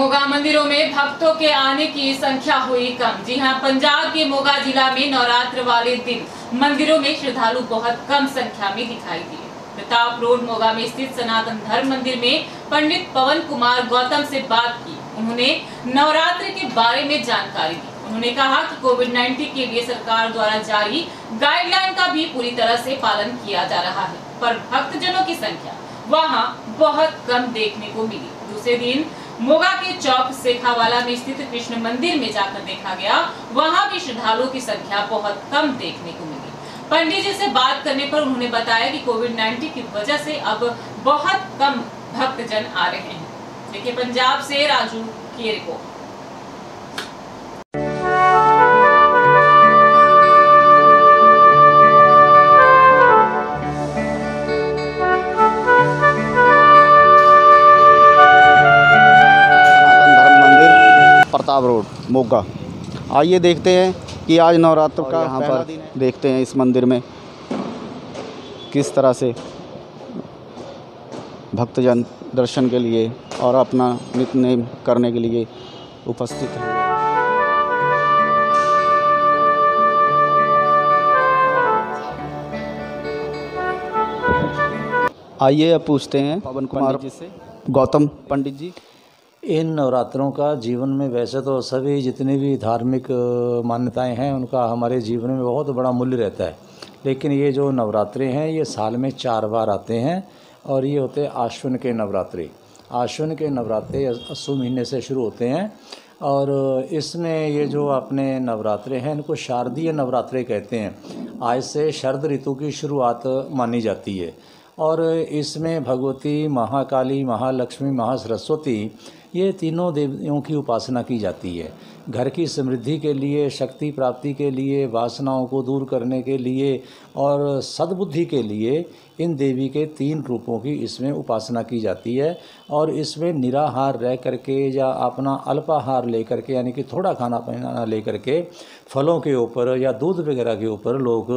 मोगा मंदिरों में भक्तों के आने की संख्या हुई कम। जी हां, पंजाब के मोगा जिला में नवरात्र वाले दिन मंदिरों में श्रद्धालु बहुत कम संख्या में दिखाई दिए। प्रताप रोड मोगा में स्थित सनातन धर्म मंदिर में पंडित पवन कुमार गौतम से बात की। उन्होंने नवरात्र के बारे में जानकारी दी। उन्होंने कहा कि कोविड-19 के लिए सरकार द्वारा जारी गाइडलाइन का भी पूरी तरह से पालन किया जा रहा है, पर भक्तजनों की संख्या वहां बहुत कम देखने को मिली। दूसरे दिन मोगा के चौक सेखावाला में स्थित कृष्ण मंदिर में जाकर देखा गया, वहां भी श्रद्धालुओं की संख्या बहुत कम देखने को मिली। पंडित जी से बात करने पर उन्होंने बताया कि कोविड-19 की वजह से अब बहुत कम भक्तजन आ रहे हैं। देखिए पंजाब से राजू की रिपोर्ट। प्रताप रोड मोगा। आइए देखते हैं कि आज नवरात्र का यहाँ पर देखते हैं इस मंदिर में किस तरह से भक्तजन दर्शन के लिए और अपना नित्य नेम करने के लिए उपस्थित हैं। आइए अब पूछते हैं पवन कुमार जी से। गौतम पंडित जी, इन नवरात्रों का जीवन में वैसे तो सभी जितनी भी धार्मिक मान्यताएं हैं उनका हमारे जीवन में बहुत बड़ा मूल्य रहता है, लेकिन ये जो नवरात्रे हैं ये साल में 4 बार आते हैं और ये होते हैं आश्विन के नवरात्रे। आश्विन के नवरात्रे अस्सू महीने से शुरू होते हैं और इसमें ये जो अपने नवरात्रे हैं इनको शारदीय नवरात्रे कहते हैं। आज से शरद ऋतु की शुरुआत मानी जाती है और इसमें भगवती महाकाली, महालक्ष्मी, महासरस्वती ये तीनों देवियों की उपासना की जाती है। घर की समृद्धि के लिए, शक्ति प्राप्ति के लिए, वासनाओं को दूर करने के लिए और सद्बुद्धि के लिए इन देवी के 3 रूपों की इसमें उपासना की जाती है। और इसमें निराहार रह करके या अपना अल्पाहार लेकर के यानी कि थोड़ा खाना पीना लेकर के फलों के ऊपर या दूध वगैरह के ऊपर लोग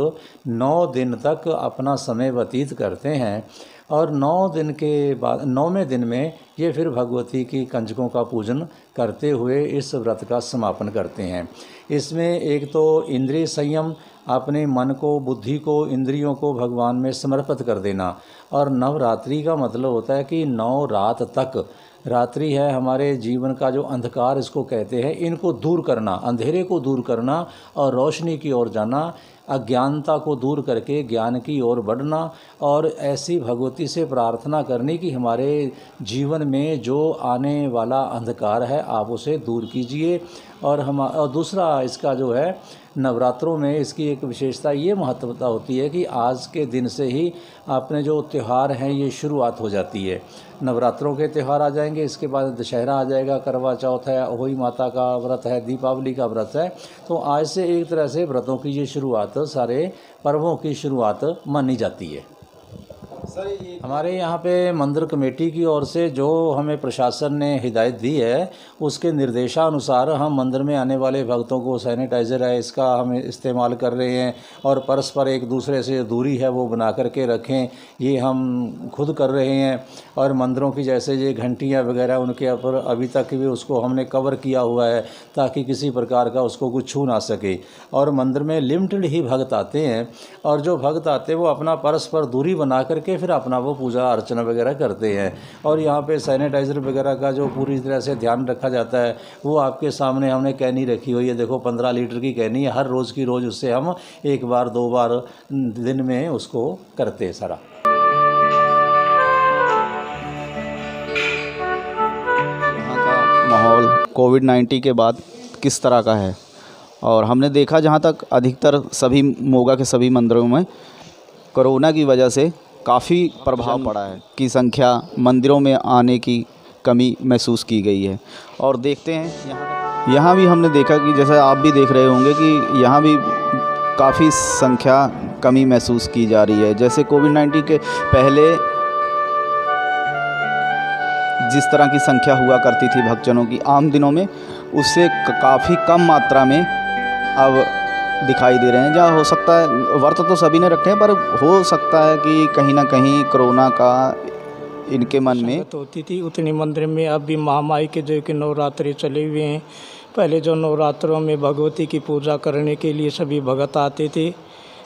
9 दिन तक अपना समय व्यतीत करते हैं और 9 दिन के बाद 9वें दिन में ये फिर भगवती की कंजकों का पूजन करते हुए इस व्रत का समापन करते हैं। इसमें एक तो इंद्रिय संयम, अपने मन को, बुद्धि को, इंद्रियों को भगवान में समर्पित कर देना। और नवरात्रि का मतलब होता है कि 9 रात तक, रात्रि है हमारे जीवन का जो अंधकार इसको कहते हैं, इनको दूर करना, अंधेरे को दूर करना और रोशनी की ओर जाना, अज्ञानता को दूर करके ज्ञान की ओर बढ़ना और ऐसी भगवती से प्रार्थना करनी कि हमारे जीवन में जो आने वाला अंधकार है आप उसे दूर कीजिए। और दूसरा इसका जो है नवरात्रों में इसकी एक विशेषता ये महत्वता होती है कि आज के दिन से ही अपने जो त्यौहार हैं ये शुरुआत हो जाती है। नवरात्रों के त्यौहार आ जाएंगे, इसके बाद दशहरा आ जाएगा, करवा चौथ है, अहोई माता का व्रत है, दीपावली का व्रत है। तो आज से एक तरह से व्रतों की ये शुरुआत, सारे पर्वों की शुरुआत मानी जाती है। सर ये हमारे यहाँ पे मंदिर कमेटी की ओर से जो हमें प्रशासन ने हिदायत दी है उसके निर्देशानुसार हम मंदिर में आने वाले भक्तों को सैनिटाइज़र है इसका हम इस्तेमाल कर रहे हैं और परस्पर एक दूसरे से दूरी है वो बना करके रखें, ये हम खुद कर रहे हैं। और मंदिरों की जैसे ये घंटियाँ वगैरह उनके ऊपर अभी तक भी उसको हमने कवर किया हुआ है ताकि किसी प्रकार का उसको कुछ छू ना सके। और मंदिर में लिमिटेड ही भक्त आते हैं और जो भक्त आते हैं वो अपना परस्पर दूरी बना करके फिर अपना वो पूजा अर्चना वगैरह करते हैं। और यहाँ पे सैनिटाइज़र वगैरह का जो पूरी तरह से ध्यान रखा जाता है वो आपके सामने हमने कैनी रखी हुई है, देखो 15 लीटर की कैनी है, हर रोज़ की रोज़ उससे हम 1 बार 2 बार दिन में उसको करते हैं सारा। यहाँ का माहौल कोविड-19 के बाद किस तरह का है और हमने देखा जहाँ तक अधिकतर सभी मोगा के सभी मंदिरों में कोरोना की वजह से काफ़ी प्रभाव पड़ा है की संख्या मंदिरों में आने की कमी महसूस की गई है। और देखते हैं यहाँ भी हमने देखा कि जैसे आप भी देख रहे होंगे कि यहाँ भी काफ़ी संख्या कमी महसूस की जा रही है। जैसे कोविड-19 के पहले जिस तरह की संख्या हुआ करती थी भक्तजनों की आम दिनों में, उससे काफ़ी कम मात्रा में अब दिखाई दे रहे हैं। जहाँ हो सकता है व्रत तो सभी ने रखे हैं, पर हो सकता है कि कहीं ना कहीं कोरोना का इनके मन में संगत होती थी उतनी मंदिर में अब भी महामाई के जो कि नवरात्रि चले हुए हैं। पहले जो नवरात्रों में भगवती की पूजा करने के लिए सभी भगत आते थे,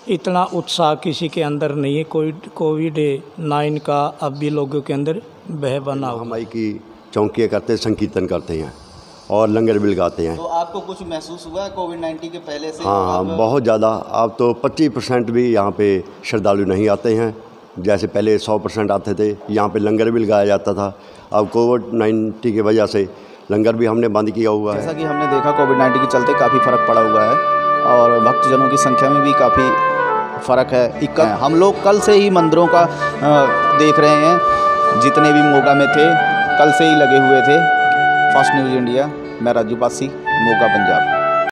इतना उत्साह किसी के अंदर नहीं है। कोविड-19 का अब भी लोगों के अंदर भय बना हुआ। महामाई की चौकियाँ करते, संकीर्तन करते हैं और लंगर भी लगाते हैं। तो आपको कुछ महसूस हुआ है कोविड-19 के पहले से? हाँ, बहुत ज़्यादा। अब तो 25% भी यहाँ पे श्रद्धालु नहीं आते हैं, जैसे पहले 100% आते थे। यहाँ पे लंगर भी लगाया जाता था। अब कोविड-19 की वजह से लंगर भी हमने बंद किया हुआ है। जैसा कि हमने देखा कोविड-19 के चलते काफ़ी फ़र्क पड़ा हुआ है और भक्तजनों की संख्या में भी काफ़ी फ़र्क है। हम लोग कल से ही मंदिरों का देख रहे हैं, जितने भी मोगा में थे कल से ही लगे हुए थे। फास्ट न्यूज़ इंडिया, मैं राजू पासी, मोगा, पंजाब।